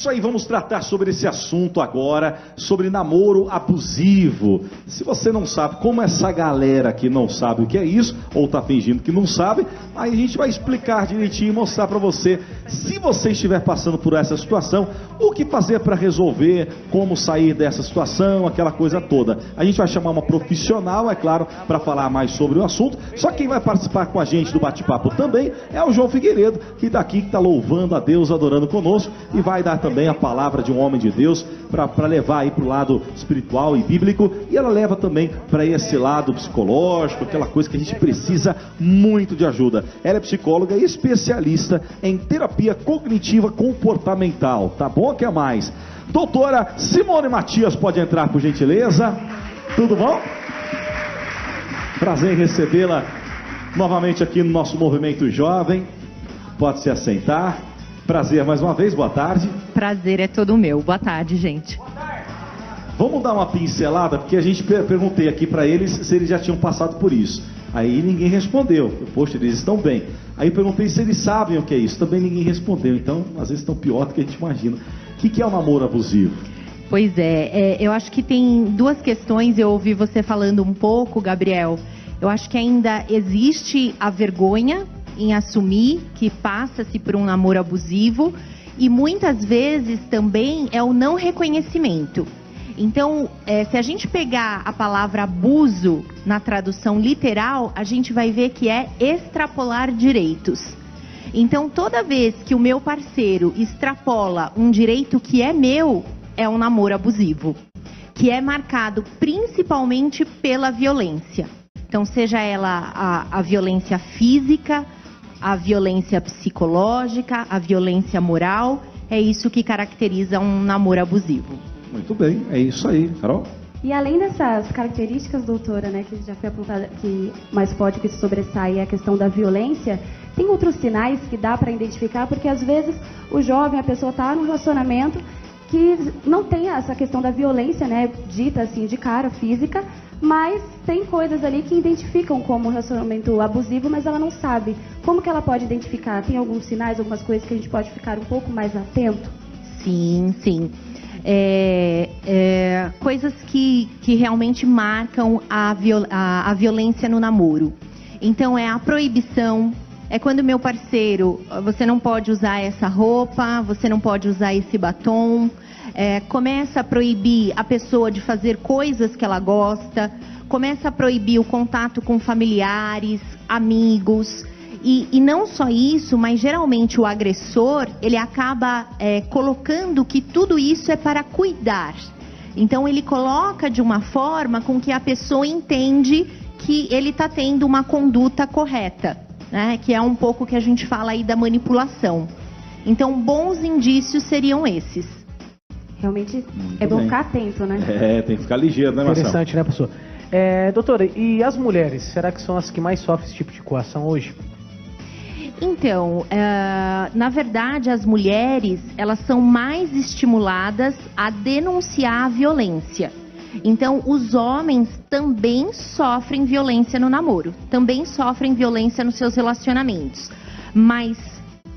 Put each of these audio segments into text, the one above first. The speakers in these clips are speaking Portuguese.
isso aí, vamos tratar sobre esse assunto agora, sobre namoro abusivo. Se você não sabe, como essa galera que não sabe o que é isso, ou tá fingindo que não sabe, aí a gente vai explicar direitinho e mostrar para você, se você estiver passando por essa situação, o que fazer para resolver, como sair dessa situação, aquela coisa toda. A gente vai chamar uma profissional, é claro, para falar mais sobre o assunto. Só quem vai participar com a gente do bate-papo também é o João Figueiredo, que está aqui, que está louvando a Deus, adorando conosco, e vai dar também a palavra de um homem de Deus para levar aí para o lado espiritual e bíblico, e ela leva também para esse lado psicológico, aquela coisa que a gente precisa muito de ajuda. Ela é psicóloga e especialista em terapia cognitiva comportamental, tá bom? Que é mais? Doutora Simone Matias, pode entrar por gentileza. Tudo bom? Prazer em recebê-la novamente aqui no nosso Movimento Jovem. Pode se assentar. Prazer mais uma vez, boa tarde. Prazer é todo meu. Boa tarde, gente. Vamos dar uma pincelada, porque a gente perguntei aqui para eles se eles já tinham passado por isso. Aí ninguém respondeu. Poxa, eles estão bem. Aí eu perguntei se eles sabem o que é isso. Também ninguém respondeu. Então, às vezes estão pior do que a gente imagina. O que é o namoro abusivo? Pois eu acho que tem duas questões. Eu ouvi você falando um pouco, Gabriel. Eu acho que ainda existe a vergonha em assumir que passa-se por um namoro abusivo, e muitas vezes também é o não reconhecimento. Então, se a gente pegar a palavra abuso na tradução literal, a gente vai ver que é extrapolar direitos. Então, toda vez que o meu parceiro extrapola um direito que é meu, é um namoro abusivo, que é marcado principalmente pela violência. Então, seja ela a violência física, a violência psicológica, a violência moral, é isso que caracteriza um namoro abusivo. Muito bem, é isso aí, Carol. E além dessas características, doutora, né, que já foi apontada, que mais pode que se sobressair é a questão da violência, tem outros sinais que dá para identificar, porque às vezes o jovem, a pessoa está num relacionamento que não tem essa questão da violência, né, dita assim de cara, física, mas tem coisas ali que identificam como relacionamento abusivo, mas ela não sabe. Como que ela pode identificar? Tem alguns sinais, algumas coisas que a gente pode ficar um pouco mais atento? Sim, sim. Coisas que realmente marcam a violência no namoro. Então, é a proibição. É quando meu parceiro, você não pode usar essa roupa, você não pode usar esse batom. Começa a proibir a pessoa de fazer coisas que ela gosta, começa a proibir o contato com familiares, amigos, e não só isso, mas geralmente o agressor, ele acaba colocando que tudo isso é para cuidar. Então ele coloca de uma forma com que a pessoa entende que ele está tendo uma conduta correta, né? Que é um pouco que a gente fala aí da manipulação. Então bons indícios seriam esses. Realmente é bom ficar atento, né? Tem que ficar ligeiro, né, Marcelo? Interessante, né, professor? Doutora, e as mulheres, será que são as que mais sofrem esse tipo de coação hoje? Então, na verdade, as mulheres, elas são mais estimuladas a denunciar a violência. Então, os homens também sofrem violência no namoro, também sofrem violência nos seus relacionamentos. Mas,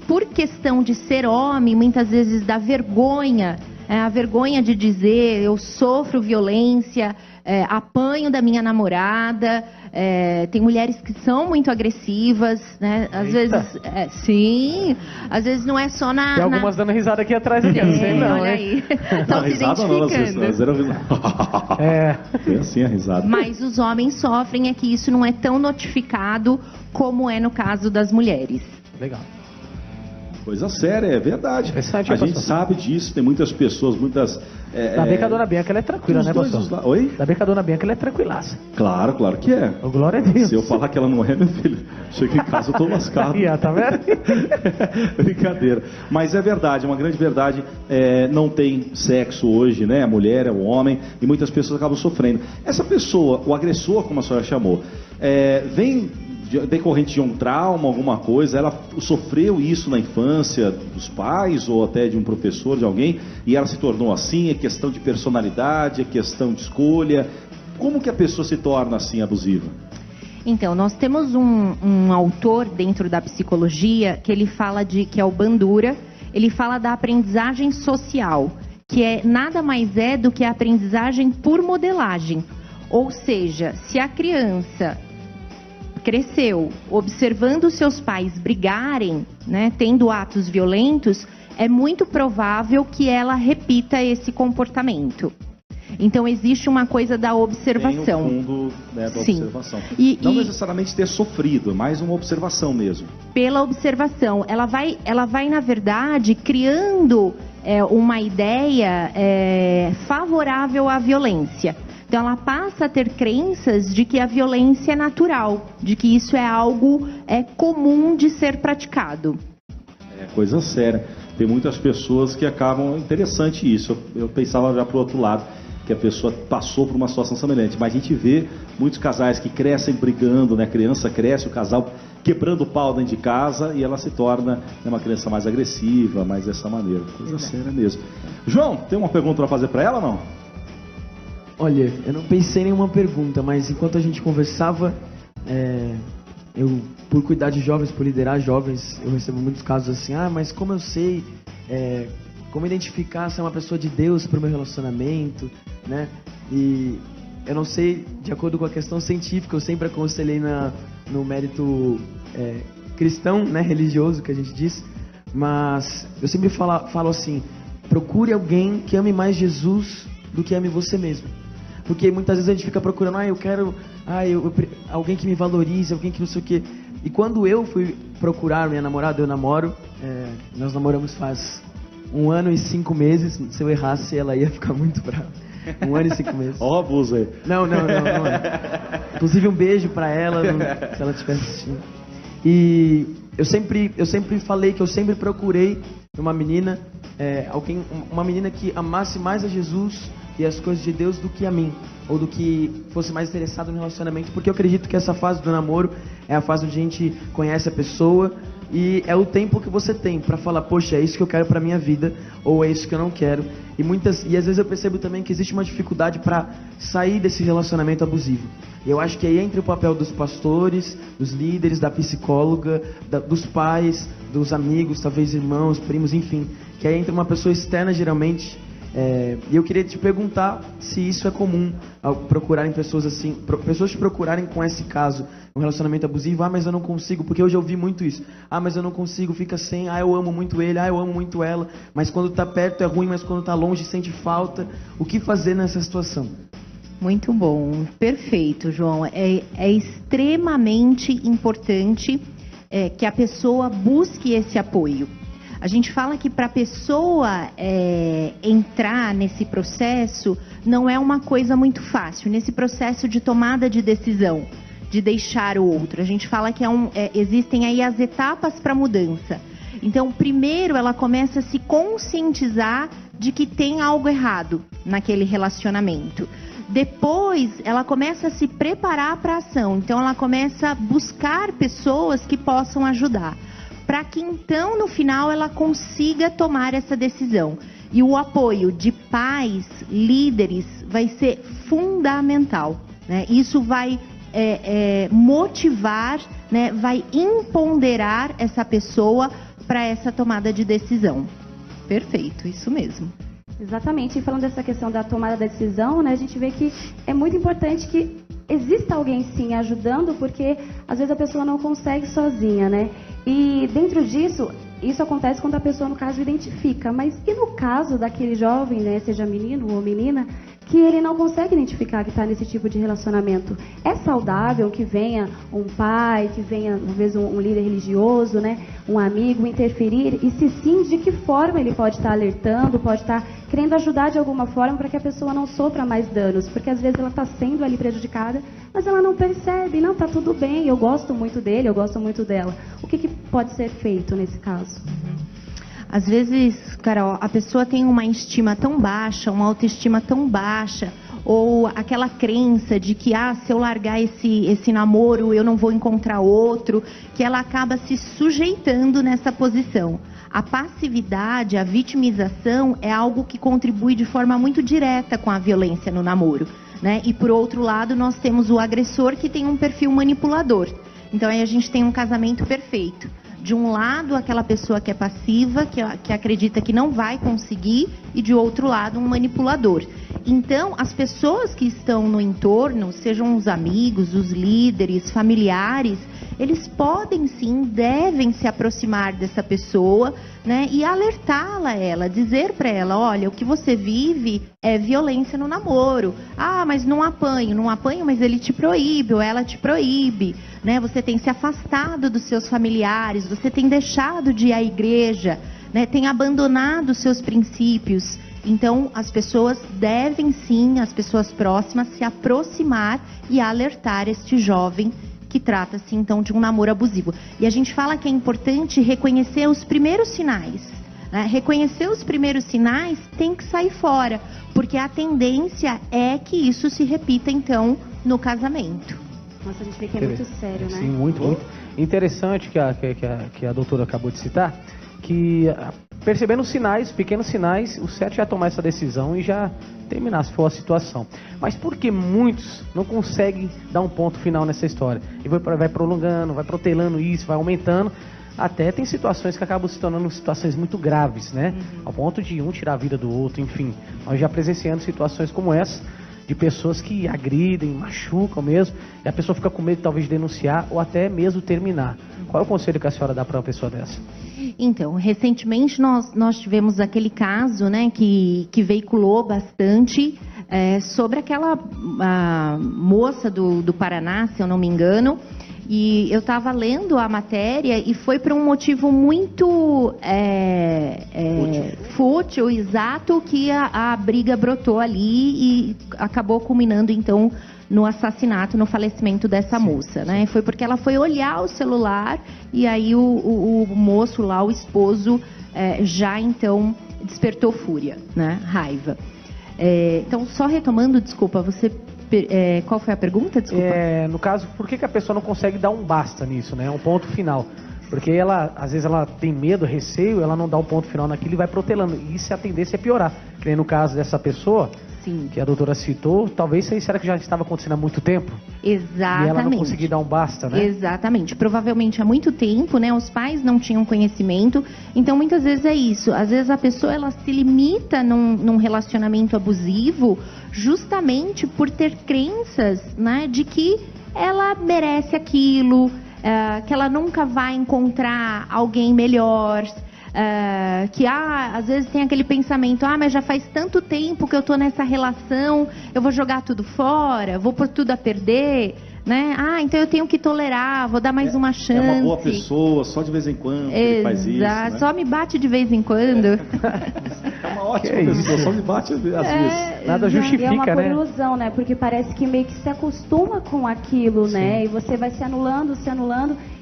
por questão de ser homem, muitas vezes dá vergonha, a vergonha de dizer, eu sofro violência, apanho da minha namorada. Tem mulheres que são muito agressivas, né? Às vezes, sim, às vezes não é só na... Tem algumas dando risada aqui atrás, aqui, não sei não, olha hein? aí, estão se identificando. É assim a risada. Mas os homens sofrem, é que isso não é tão notificado como é no caso das mulheres. Legal. Coisa séria, é verdade. A gente sabe disso, tem muitas pessoas, muitas... Ainda bem que a dona Bianca ela é tranquila, né, pastor? Oi? Ainda bem que a dona Bianca ela é tranquilaça. Claro que é. Oh, glória a Deus. Se eu falar que ela não é, meu filho, chega em casa eu tô lascado. Aí, tá vendo? Brincadeira. Mas é verdade, é uma grande verdade. Não tem sexo hoje, né? A mulher, é o homem, e muitas pessoas acabam sofrendo. Essa pessoa, o agressor, como a senhora chamou, vem decorrente de um trauma, alguma coisa, ela sofreu isso na infância dos pais ou até de um professor, de alguém, e ela se tornou assim. É questão de personalidade, é questão de escolha. Como que a pessoa se torna assim abusiva? Então, nós temos um autor dentro da psicologia que ele fala que é o Bandura. ele fala da aprendizagem social, que nada mais é do que a aprendizagem por modelagem. Ou seja, se a criança cresceu observando seus pais brigarem, né, tendo atos violentos, é muito provável que ela repita esse comportamento. Então existe uma coisa da observação. Tem o fundo, né, da Sim. observação. Não necessariamente ter sofrido, mas uma observação mesmo. Pela observação, ela vai na verdade criando uma ideia favorável à violência. Então ela passa a ter crenças de que a violência é natural, de que isso é algo comum de ser praticado. É coisa séria. Tem muitas pessoas que acabam... Interessante isso. Eu pensava já pro outro lado, que a pessoa passou por uma situação semelhante. Mas a gente vê muitos casais que crescem brigando, né? A criança cresce, o casal quebrando o pau dentro de casa e ela se torna uma criança mais agressiva, mais dessa maneira. Coisa séria mesmo. João, tem uma pergunta para fazer para ela ou não? Olha, eu não pensei em nenhuma pergunta, mas enquanto a gente conversava, eu, por cuidar de jovens, por liderar jovens, eu recebo muitos casos assim, mas como eu sei, como identificar se é uma pessoa de Deus para o meu relacionamento, né? E eu não sei, de acordo com a questão científica, eu sempre aconselhei no mérito cristão, né, religioso, que a gente diz, mas eu sempre falo assim, procure alguém que ame mais Jesus do que ame você mesmo. Porque muitas vezes a gente fica procurando, eu quero alguém que me valorize, alguém que não sei o quê. E quando eu fui procurar minha namorada, eu namoro, nós namoramos faz 1 ano e 5 meses, se eu errasse ela ia ficar muito brava. 1 ano e 5 meses. Ó, abuso aí. Não é. Inclusive um beijo pra ela, se ela estiver assistindo. E eu sempre falei que eu sempre procurei uma menina, uma menina que amasse mais a Jesus e as coisas de Deus do que a mim, ou do que fosse mais interessado no relacionamento, porque eu acredito que essa fase do namoro é a fase onde a gente conhece a pessoa e é o tempo que você tem para falar, poxa, é isso que eu quero para minha vida, ou é isso que eu não quero. E às vezes eu percebo também que existe uma dificuldade para sair desse relacionamento abusivo. E eu acho que aí entra o papel dos pastores, dos líderes, da psicóloga, dos pais, dos amigos, talvez irmãos, primos, enfim, que aí entra uma pessoa externa geralmente. E eu queria te perguntar se isso é comum, ao procurarem pessoas assim, pessoas te procurarem com esse caso, um relacionamento abusivo, mas eu não consigo, porque eu já ouvi muito isso, mas eu não consigo, fica sem, eu amo muito ele, eu amo muito ela, mas quando tá perto é ruim, mas quando tá longe sente falta. O que fazer nessa situação? Muito bom, perfeito, João. É extremamente importante que a pessoa busque esse apoio. A gente fala que para a pessoa entrar nesse processo não é uma coisa muito fácil, nesse processo de tomada de decisão, de deixar o outro. A gente fala que existem aí as etapas para mudança. Então, primeiro ela começa a se conscientizar de que tem algo errado naquele relacionamento. Depois, ela começa a se preparar para a ação. Então, ela começa a buscar pessoas que possam ajudar, para que então no final ela consiga tomar essa decisão. E o apoio de pais, líderes, vai ser fundamental, né? Isso vai motivar, né? Vai empoderar essa pessoa para essa tomada de decisão. Perfeito, isso mesmo. Exatamente, e falando dessa questão da tomada da decisão, né, a gente vê que é muito importante que exista alguém sim ajudando, porque às vezes a pessoa não consegue sozinha, né? E dentro disso, isso acontece quando a pessoa, no caso, identifica. Mas e no caso daquele jovem, né, seja menino ou menina, que ele não consegue identificar que está nesse tipo de relacionamento? É saudável que venha um pai, que venha, talvez, um líder religioso, né, um amigo interferir? E se sim, de que forma ele pode estar alertando, pode estar querendo ajudar de alguma forma para que a pessoa não sofra mais danos? Porque às vezes ela está sendo ali prejudicada, mas ela não percebe. Não, tá tudo bem, eu gosto muito dele, eu gosto muito dela. O que pode ser feito nesse caso? Às vezes, Carol, a pessoa tem uma estima tão baixa, uma autoestima tão baixa, ou aquela crença de que, se eu largar esse namoro, eu não vou encontrar outro, que ela acaba se sujeitando nessa posição. A passividade, a vitimização é algo que contribui de forma muito direta com a violência no namoro, né? E por outro lado, nós temos o agressor que tem um perfil manipulador. Então aí a gente tem um casamento perfeito. De um lado, aquela pessoa que é passiva, que acredita que não vai conseguir, e de outro lado, um manipulador. Então, as pessoas que estão no entorno, sejam os amigos, os líderes, familiares, eles podem sim, devem se aproximar dessa pessoa, né, e alertá-la, dizer para ela, olha, o que você vive é violência no namoro. Ah, mas não apanho, mas ele te proíbe, ou ela te proíbe, né? Você tem se afastado dos seus familiares, você tem deixado de ir à igreja, né? Tem abandonado os seus princípios. Então, as pessoas devem sim, as pessoas próximas, se aproximar e alertar este jovem que trata-se então de um namoro abusivo. E a gente fala que é importante reconhecer os primeiros sinais. Né? Reconhecer os primeiros sinais tem que sair fora, porque a tendência é que isso se repita então no casamento. Nossa, a gente vê que é muito sério, né? Sim, muito interessante que a doutora acabou de citar, que percebendo os sinais, pequenos sinais, o certo é tomar essa decisão e já terminar, se for a situação. Mas por que muitos não conseguem dar um ponto final nessa história? E vai prolongando, vai protelando isso, vai aumentando, até tem situações que acabam se tornando situações muito graves, né? Ao ponto de um tirar a vida do outro, enfim. Nós já presenciamos situações como essa, de pessoas que agridem, machucam mesmo, e a pessoa fica com medo talvez de denunciar ou até mesmo terminar. Qual é o conselho que a senhora dá para uma pessoa dessa? Então, recentemente nós tivemos aquele caso, né, que veiculou bastante sobre aquela moça do Paraná, se eu não me engano, e eu estava lendo a matéria e foi por um motivo muito fútil, exato, que a briga brotou ali e acabou culminando então no assassinato, no falecimento dessa moça, né? Foi porque ela foi olhar o celular e aí o moço lá, o esposo, já então despertou fúria, né? Raiva. Então, só retomando, desculpa, qual foi a pergunta? Desculpa. No caso, por que a pessoa não consegue dar um basta nisso, né? Um ponto final. Porque ela, às vezes, ela tem medo, receio, ela não dá um ponto final naquilo e vai protelando. E isso a tendência é piorar. Que nem no caso dessa pessoa, Sim. que a doutora citou, talvez será que já estava acontecendo há muito tempo? Exatamente. E ela não conseguia dar um basta, né? Exatamente. Provavelmente há muito tempo, né? Os pais não tinham conhecimento. Então, muitas vezes é isso. Às vezes a pessoa, ela se limita num relacionamento abusivo justamente por ter crenças, né? De que ela merece aquilo, que ela nunca vai encontrar alguém melhor. Que às vezes tem aquele pensamento, mas já faz tanto tempo que eu tô nessa relação, eu vou jogar tudo fora, vou pôr tudo a perder, né? Então eu tenho que tolerar, vou dar mais uma chance. É uma boa pessoa, só de vez em quando ele faz isso, né? Só me bate de vez em quando. É uma ótima pessoa, só me bate às vezes. Nada justifica, é uma né? ilusão, né? Porque parece que meio que se acostuma com aquilo, né? E você vai se anulando.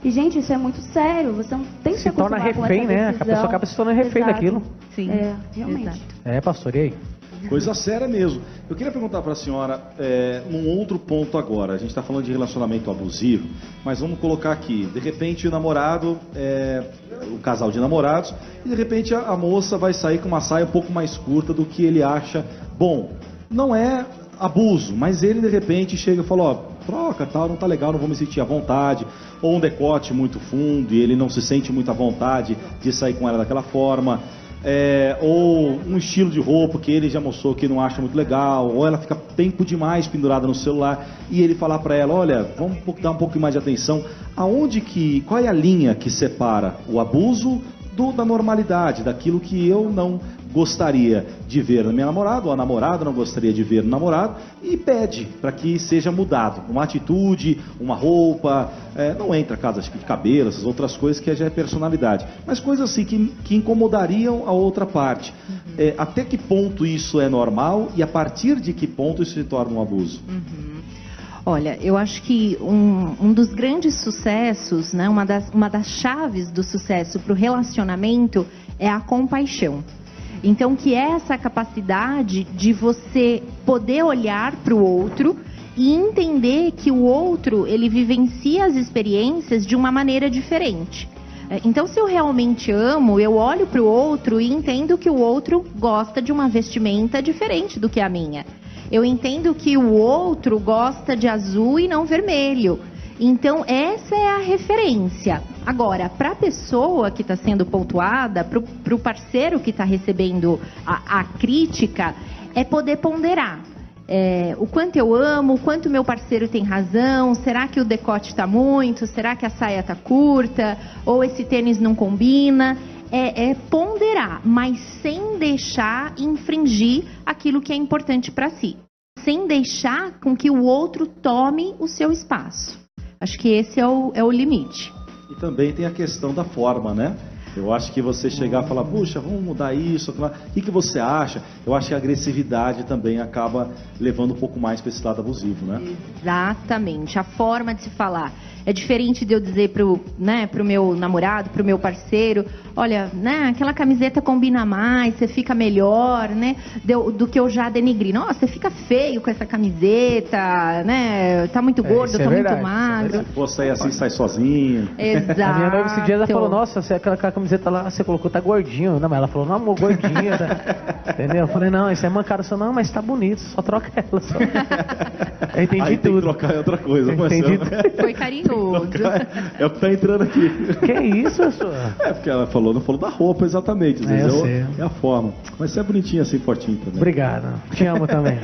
E, gente, isso é muito sério. Você não tem que se torna refém, né? A pessoa acaba se tornando refém daquilo. Sim, realmente. Exato. Pastor, e aí? Coisa séria mesmo. Eu queria perguntar para a senhora num outro ponto agora. A gente está falando de relacionamento abusivo, mas vamos colocar aqui. De repente o namorado, o casal de namorados, e de repente a moça vai sair com uma saia um pouco mais curta do que ele acha bom. Não é abuso, mas ele de repente chega e fala, troca, tal, não tá legal, não vou me sentir à vontade. Ou um decote muito fundo e ele não se sente muito à vontade de sair com ela daquela forma. Ou um estilo de roupa que ele já mostrou que não acha muito legal, ou ela fica tempo demais pendurada no celular e ele falar para ela, olha, vamos dar um pouco mais de atenção. Qual é a linha que separa o abuso da normalidade, daquilo que eu não gostaria de ver na minha namorada, ou a namorada não gostaria de ver no namorado, e pede para que seja mudado. Uma atitude, uma roupa, não entra casa de cabelo, essas outras coisas que já é personalidade, mas coisas assim que incomodariam a outra parte. Até que ponto isso é normal e a partir de que ponto isso se torna um abuso? Olha, eu acho que um dos grandes sucessos, né, uma das chaves do sucesso para o relacionamento é a compaixão. Então, que é essa capacidade de você poder olhar para o outro e entender que o outro, ele vivencia as experiências de uma maneira diferente. Então, se eu realmente amo, eu olho para o outro e entendo que o outro gosta de uma vestimenta diferente do que a minha. Eu entendo que o outro gosta de azul e não vermelho. Então, essa é a referência. Agora, para a pessoa que está sendo pontuada, para o parceiro que está recebendo a crítica, é poder ponderar. O quanto eu amo, o quanto meu parceiro tem razão, será que o decote está muito, será que a saia está curta, ou esse tênis não combina. É ponderar, mas sem deixar infringir aquilo que é importante para si. Sem deixar com que o outro tome o seu espaço. Acho que esse é o limite. E também tem a questão da forma, né? Eu acho que você chegar e falar, puxa, vamos mudar isso, aquilo lá. O que você acha? Eu acho que a agressividade também acaba levando um pouco mais para esse lado abusivo, né? Exatamente, a forma de se falar. É diferente de eu dizer pro meu namorado, pro meu parceiro, olha, né, aquela camiseta combina mais, você fica melhor, né? Do que eu já denigri. Nossa, você fica feio com essa camiseta, né? Tá muito gordo, eu tô muito magro. Se for sair assim, sai sozinho. Exato. A minha noiva esse dia ela falou, nossa, aquela camiseta lá, você colocou, tá gordinho. Não, mas ela falou, não, amor, gordinha. Tá? Entendeu? Eu falei, não, isso é mancada. Não, mas tá bonito, só troca ela. Só. Eu entendi aí tudo. Tem que trocar outra coisa. Entendi. Foi carinhoso. É o que tá entrando aqui. Que isso, sua? Porque ela não falou da roupa exatamente. Às vezes é a forma. Mas você é bonitinho assim, fortinho também. Obrigado. Te amo também.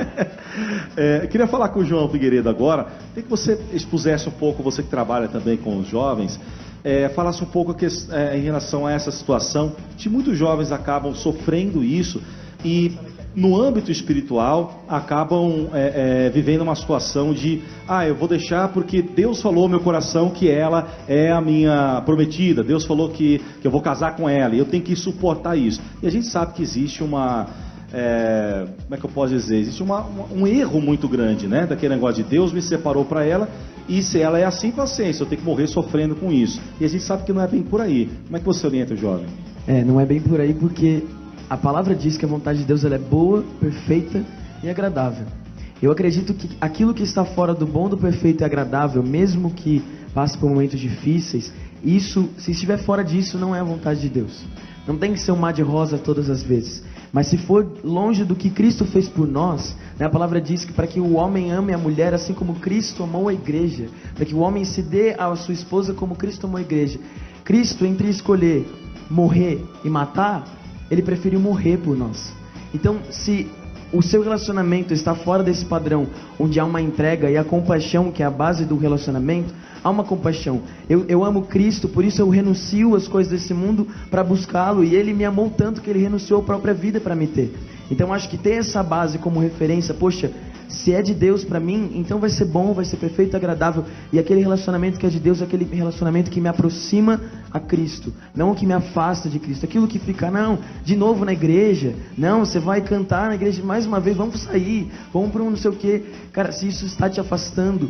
Queria falar com o João Figueiredo agora. Queria que você expusesse um pouco, você que trabalha também com os jovens, falasse um pouco em relação a essa situação, que muitos jovens acabam sofrendo isso e no âmbito espiritual acabam vivendo uma situação de eu vou deixar porque Deus falou no meu coração que ela é a minha prometida, Deus falou que eu vou casar com ela e eu tenho que suportar isso. E a gente sabe que existe como é que eu posso dizer? Existe um erro muito grande, né? Daquele negócio de Deus me separou para ela e se ela é assim, paciência, eu tenho que morrer sofrendo com isso. E a gente sabe que não é bem por aí. Como é que você orienta o jovem? Não é bem por aí porque a palavra diz que a vontade de Deus ela é boa, perfeita e agradável. Eu acredito que aquilo que está fora do bom, do perfeito e agradável, mesmo que passe por momentos difíceis, isso, se estiver fora disso, não é a vontade de Deus. Não tem que ser um mar de rosa todas as vezes. Mas se for longe do que Cristo fez por nós, né, a palavra diz que para que o homem ame a mulher assim como Cristo amou a igreja, para que o homem se dê à sua esposa como Cristo amou a igreja. Cristo, entre escolher morrer e matar, ele preferiu morrer por nós. Então, se o seu relacionamento está fora desse padrão, onde há uma entrega e a compaixão, que é a base do relacionamento, há uma compaixão. Eu amo Cristo, por isso eu renuncio às coisas desse mundo para buscá-lo, e ele me amou tanto que ele renunciou a própria vida para me ter. Então, acho que ter essa base como referência, poxa, se é de Deus para mim, então vai ser bom, vai ser perfeito e agradável. E aquele relacionamento que é de Deus é aquele relacionamento que me aproxima a Cristo, não o que me afasta de Cristo. Aquilo que fica, não, de novo na igreja, não, você vai cantar na igreja mais uma vez, vamos sair, vamos para um não sei o que. Cara, se isso está te afastando,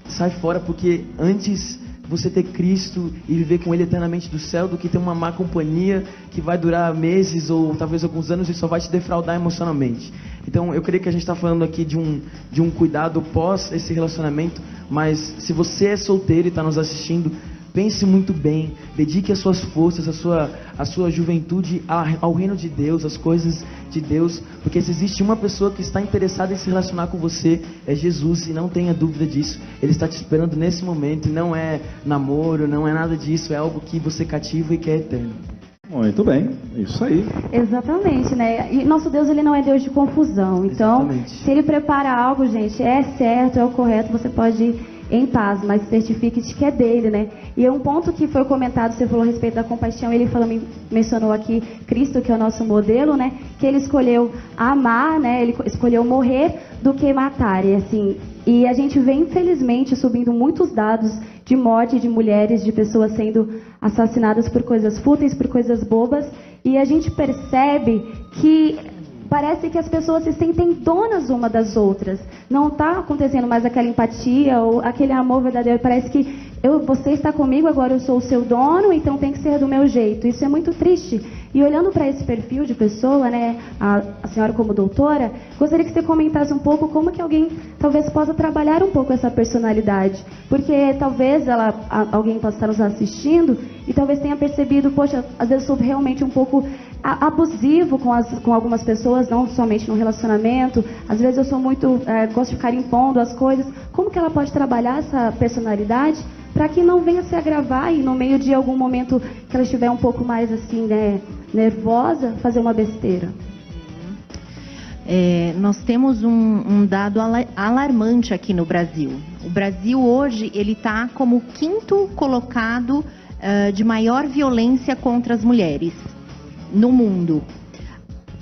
sai fora, porque antes você ter Cristo e viver com Ele eternamente do céu do que ter uma má companhia que vai durar meses ou talvez alguns anos e só vai te defraudar emocionalmente. Então eu creio que a gente está falando aqui de um cuidado pós esse relacionamento, mas se você é solteiro e está nos assistindo, pense muito bem, dedique as suas forças, a sua juventude ao reino de Deus, às coisas de Deus, porque se existe uma pessoa que está interessada em se relacionar com você, é Jesus, e não tenha dúvida disso. Ele está te esperando nesse momento, e não é namoro, não é nada disso, é algo que você cativa e que é eterno. Muito bem, isso aí. Exatamente, né? E nosso Deus, ele não é Deus de confusão. Então, se ele prepara algo, gente, é certo, é o correto, você pode ir em paz, mas certifique de que é dele, né? E um ponto que foi comentado, você falou a respeito da compaixão, ele mencionou aqui Cristo, que é o nosso modelo, né? Que ele escolheu amar, né? Ele escolheu morrer do que matar, e assim... E a gente vê, infelizmente, subindo muitos dados de morte de mulheres, de pessoas sendo assassinadas por coisas fúteis, por coisas bobas, e a gente percebe que parece que as pessoas se sentem donas uma das outras. Não está acontecendo mais aquela empatia ou aquele amor verdadeiro. Parece que você está comigo, agora eu sou o seu dono, então tem que ser do meu jeito. Isso é muito triste. E olhando para esse perfil de pessoa, né, a senhora como doutora, gostaria que você comentasse um pouco como que alguém talvez possa trabalhar um pouco essa personalidade. Porque talvez alguém possa estar nos assistindo e talvez tenha percebido, poxa, às vezes eu sou realmente um pouco abusivo com algumas pessoas, não somente no relacionamento. Às vezes eu sou muito, gosto de ficar impondo as coisas. Como que ela pode trabalhar essa personalidade para que não venha se agravar e no meio de algum momento que ela estiver um pouco mais assim, né, nervosa, fazer uma besteira. Nós temos um dado alarmante aqui no Brasil. O Brasil hoje ele está como o 5º colocado de maior violência contra as mulheres no mundo.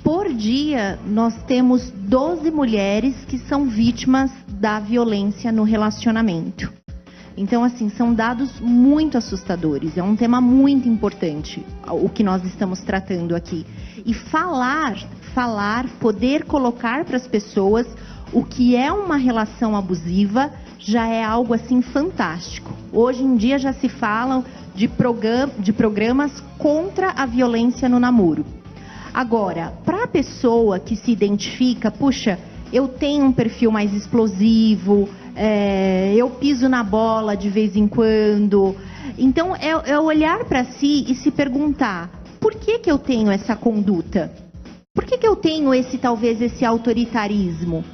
Por dia, nós temos 12 mulheres que são vítimas da violência no relacionamento. Então, assim, são dados muito assustadores. É um tema muito importante o que nós estamos tratando aqui. E falar, poder colocar para as pessoas o que é uma relação abusiva já é algo, assim, fantástico. Hoje em dia já se fala de programas contra a violência no namoro. Agora, para a pessoa que se identifica, puxa, eu tenho um perfil mais explosivo, eu piso na bola de vez em quando. Então, é olhar para si e se perguntar, por que eu tenho essa conduta? Por que eu tenho talvez esse autoritarismo?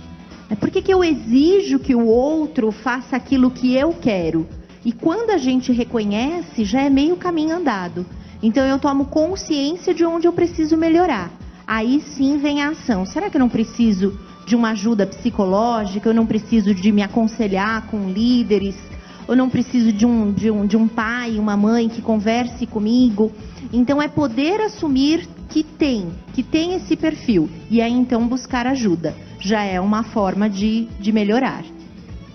Por que eu exijo que o outro faça aquilo que eu quero? E quando a gente reconhece, já é meio caminho andado. Então eu tomo consciência de onde eu preciso melhorar. Aí sim vem a ação. Será que eu não preciso de uma ajuda psicológica? Eu não preciso de me aconselhar com líderes? Eu não preciso de um pai, uma mãe que converse comigo? Então é poder assumir que tem esse perfil. E aí então buscar ajuda. Já é uma forma de melhorar.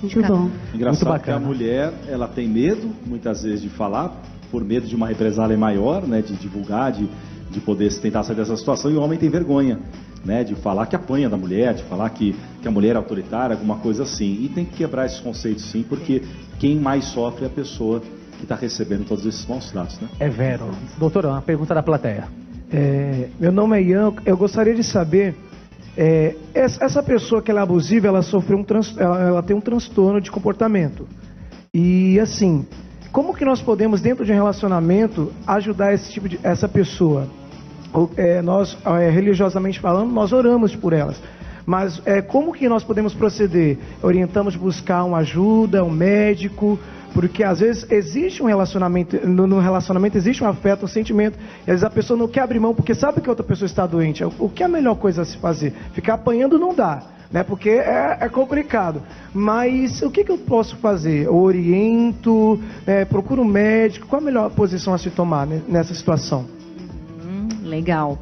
Muito bom. Engraçado que a mulher, ela tem medo, muitas vezes, de falar, por medo de uma represália maior, né, de divulgar, de poder tentar sair dessa situação, e o homem tem vergonha, né, de falar que apanha da mulher, de falar que a mulher é autoritária, alguma coisa assim. E tem que quebrar esses conceitos, sim, porque quem mais sofre é a pessoa que está recebendo todos esses maus tratos, né? É vero. Doutora, uma pergunta da plateia. Meu nome é Ian, eu gostaria de saber, essa pessoa que ela é abusiva, ela ela tem um transtorno de comportamento. E assim, como que nós podemos, dentro de um relacionamento, ajudar essa pessoa? Nós, religiosamente falando, nós oramos por elas. Mas como que nós podemos proceder? Orientamos buscar uma ajuda, um médico, porque às vezes existe um relacionamento, no relacionamento existe um afeto, um sentimento, e às vezes a pessoa não quer abrir mão porque sabe que a outra pessoa está doente. O que é a melhor coisa a se fazer? Ficar apanhando não dá, né? Porque é complicado. Mas o que eu posso fazer? Eu oriento, procuro um médico, qual a melhor posição a se tomar, né, nessa situação? Legal.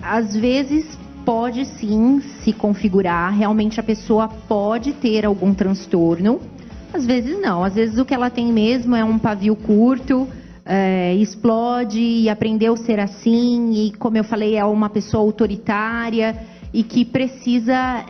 Às vezes pode sim se configurar, realmente a pessoa pode ter algum transtorno, às vezes não, às vezes o que ela tem mesmo é um pavio curto, explode e aprendeu a ser assim, e como eu falei, é uma pessoa autoritária e que precisa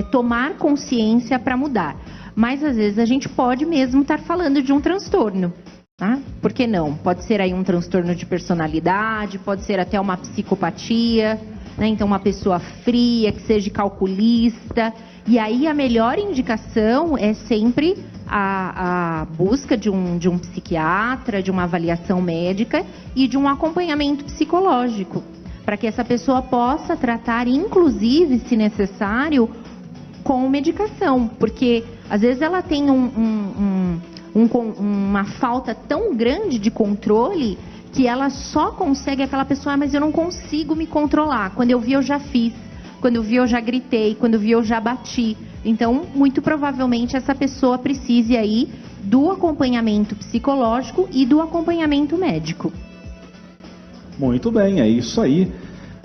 tomar consciência para mudar. Mas às vezes a gente pode mesmo estar falando de um transtorno. Tá? Por que não? Pode ser aí um transtorno de personalidade, pode ser até uma psicopatia, né? Então uma pessoa fria, que seja calculista. E aí a melhor indicação é sempre a busca de um psiquiatra, de uma avaliação médica e de um acompanhamento psicológico, para que essa pessoa possa tratar, inclusive, se necessário, com medicação, porque às vezes ela tem uma falta tão grande de controle que ela só consegue, aquela pessoa, mas eu não consigo me controlar. Quando eu vi, eu já fiz. Quando eu vi, eu já gritei. Quando eu vi, eu já bati. Então, muito provavelmente, essa pessoa precise aí do acompanhamento psicológico e do acompanhamento médico. Muito bem, é isso aí.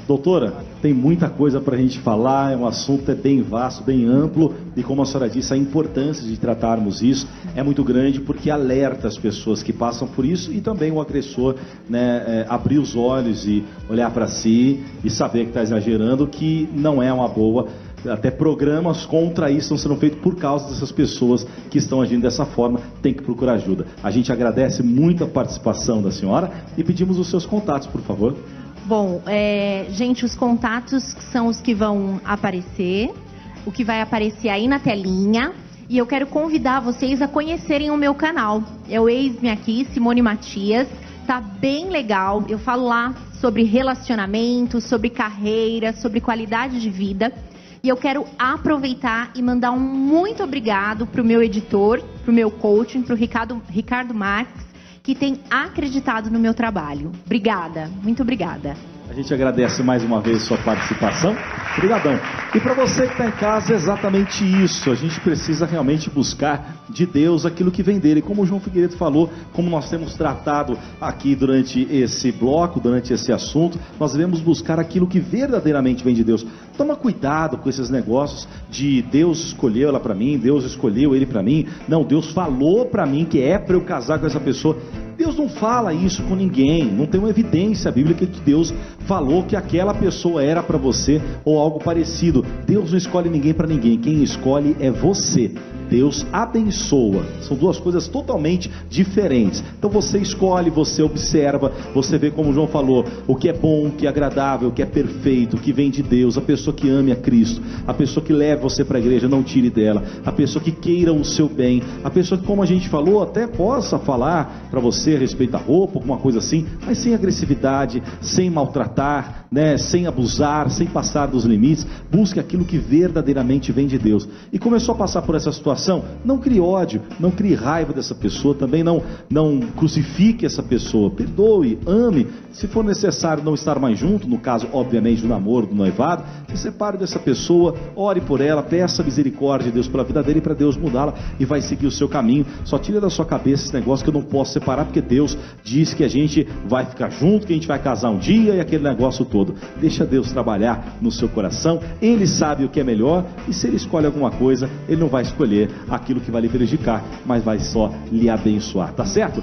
Doutora, tem muita coisa para a gente falar, o assunto é bem vasto, bem amplo, e como a senhora disse, a importância de tratarmos isso é muito grande, porque alerta as pessoas que passam por isso, e também o agressor, né, abrir os olhos e olhar para si e saber que está exagerando, que não é uma boa. Até programas contra isso estão sendo feitos por causa dessas pessoas que estão agindo dessa forma, tem que procurar ajuda. A gente agradece muito a participação da senhora e pedimos os seus contatos, por favor. Bom, gente, os contatos são os que vão aparecer, o que vai aparecer aí na telinha, e eu quero convidar vocês a conhecerem o meu canal. É o Eis-me Aqui, Simone Matias, tá bem legal, eu falo lá sobre relacionamento, sobre carreira, sobre qualidade de vida. E eu quero aproveitar e mandar um muito obrigado pro meu editor, pro meu coaching, pro Ricardo Marques, que tem acreditado no meu trabalho. Obrigada, muito obrigada. A gente agradece mais uma vez sua participação. Obrigadão. E para você que está em casa, é exatamente isso. A gente precisa realmente buscar de Deus aquilo que vem dele. Como o João Figueiredo falou, como nós temos tratado aqui durante esse bloco, durante esse assunto, nós devemos buscar aquilo que verdadeiramente vem de Deus. Toma cuidado com esses negócios de Deus escolheu ela para mim, Deus escolheu ele para mim. Não, Deus falou para mim que é para eu casar com essa pessoa. Deus não fala isso com ninguém, não tem uma evidência bíblica que Deus falou que aquela pessoa era para você ou algo parecido. Deus não escolhe ninguém para ninguém, quem escolhe é você. Deus abençoa, são duas coisas totalmente diferentes. Então você escolhe, você observa, você vê, como o João falou, o que é bom, o que é agradável, o que é perfeito, o que vem de Deus, a pessoa que ame a Cristo, a pessoa que leva você para a igreja, não tire dela, a pessoa que queira o seu bem, a pessoa que, como a gente falou, até possa falar para você a respeito da roupa, alguma coisa assim, mas sem agressividade, sem maltratar, né, sem abusar, sem passar dos limites. Busque aquilo que verdadeiramente vem de Deus. E começou a passar por essa situação, não crie ódio, não crie raiva dessa pessoa, também não crucifique essa pessoa, perdoe, ame. Se for necessário não estar mais junto, no caso obviamente do namoro, do noivado, se separe dessa pessoa, ore por ela, peça misericórdia de Deus pela vida dele, para Deus mudá-la, e vai seguir o seu caminho. Só tira da sua cabeça esse negócio que eu não posso separar, porque Deus diz que a gente vai ficar junto, que a gente vai casar um dia, e aquele negócio todo. Deixa Deus trabalhar no seu coração, Ele sabe o que é melhor, e se Ele escolhe alguma coisa, Ele não vai escolher aquilo que vai lhe prejudicar, mas vai só lhe abençoar, tá certo?